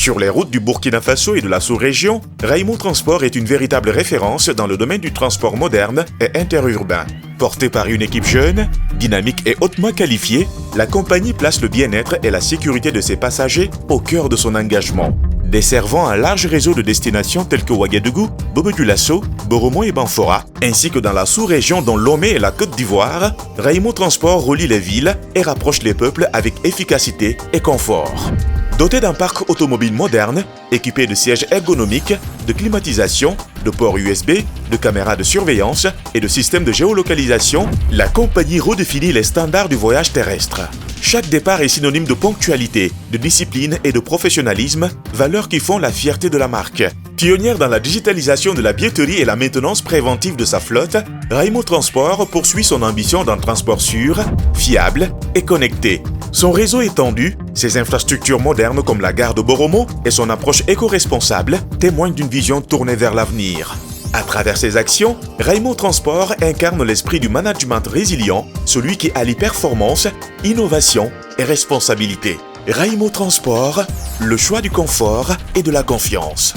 Sur les routes du Burkina Faso et de la sous-région, Raimo Transport est une véritable référence dans le domaine du transport moderne et interurbain. Portée par une équipe jeune, dynamique et hautement qualifiée, la compagnie place le bien-être et la sécurité de ses passagers au cœur de son engagement. Desservant un large réseau de destinations telles que Ouagadougou, Bobo-Dioulasso, Boromo et Banfora, ainsi que dans la sous-région dont Lomé et la Côte d'Ivoire, Raimo Transport relie les villes et rapproche les peuples avec efficacité et confort. Doté d'un parc automobile moderne, équipé de sièges ergonomiques, de climatisation, de ports USB, de caméras de surveillance et de systèmes de géolocalisation, la compagnie redéfinit les standards du voyage terrestre. Chaque départ est synonyme de ponctualité, de discipline et de professionnalisme, valeurs qui font la fierté de la marque. Pionnière dans la digitalisation de la billetterie et la maintenance préventive de sa flotte, Raimo Transport poursuit son ambition d'un transport sûr, fiable et connecté. Son réseau étendu, ses infrastructures modernes comme la gare de Boromo et son approche éco-responsable témoignent d'une vision tournée vers l'avenir. À travers ses actions, Raimo Transport incarne l'esprit du management résilient, celui qui allie performance, innovation et responsabilité. Raimo Transport, le choix du confort et de la confiance.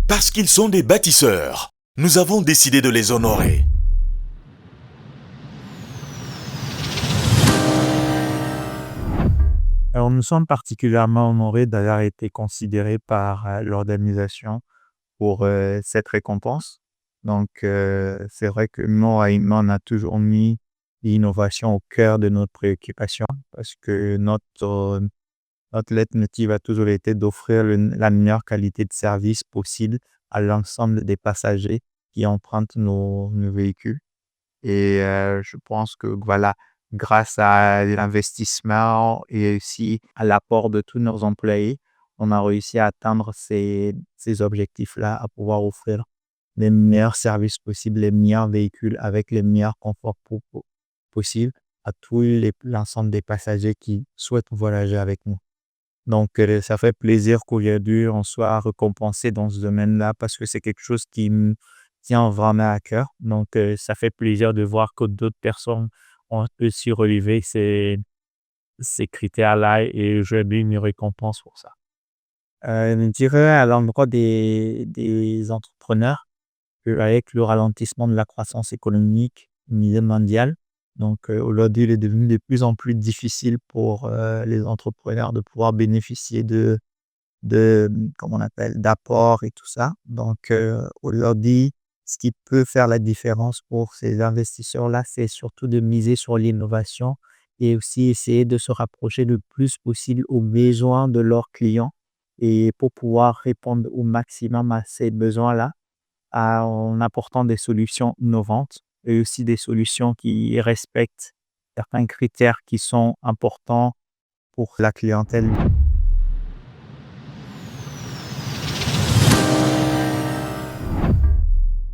Parce qu'ils sont des bâtisseurs, nous avons décidé de les honorer. Alors, nous sommes particulièrement honorés d'avoir été considérés par l'organisation pour cette récompense. Donc, c'est vrai que nous, on a toujours mis l'innovation au cœur de notre préoccupation parce que notre leitmotiv a toujours été d'offrir la meilleure qualité de service possible à l'ensemble des passagers qui empruntent nos véhicules. Et je pense que voilà, grâce à l'investissement et aussi à l'apport de tous nos employés, on a réussi à atteindre ces objectifs-là, à pouvoir offrir les meilleurs services possibles, les meilleurs véhicules avec les meilleurs conforts possibles à l'ensemble des passagers qui souhaitent voyager avec nous. Donc, ça fait plaisir qu'aujourd'hui, on soit récompensé dans ce domaine-là parce que c'est quelque chose qui me tient vraiment à cœur. Donc, ça fait plaisir de voir que d'autres personnes ont aussi relevé ces critères-là et je vais une récompense pour ça. Je dirais à l'endroit des entrepreneurs qu'avec le ralentissement de la croissance économique au niveau mondial, donc aujourd'hui, il est devenu de plus en plus difficile pour les entrepreneurs de pouvoir bénéficier comment on appelle, d'apports et tout ça. Donc aujourd'hui, ce qui peut faire la différence pour ces investisseurs-là, c'est surtout de miser sur l'innovation et aussi essayer de se rapprocher le plus possible aux besoins de leurs clients et pour pouvoir répondre au maximum à ces besoins-là en apportant des solutions innovantes et aussi des solutions qui respectent certains critères qui sont importants pour la clientèle.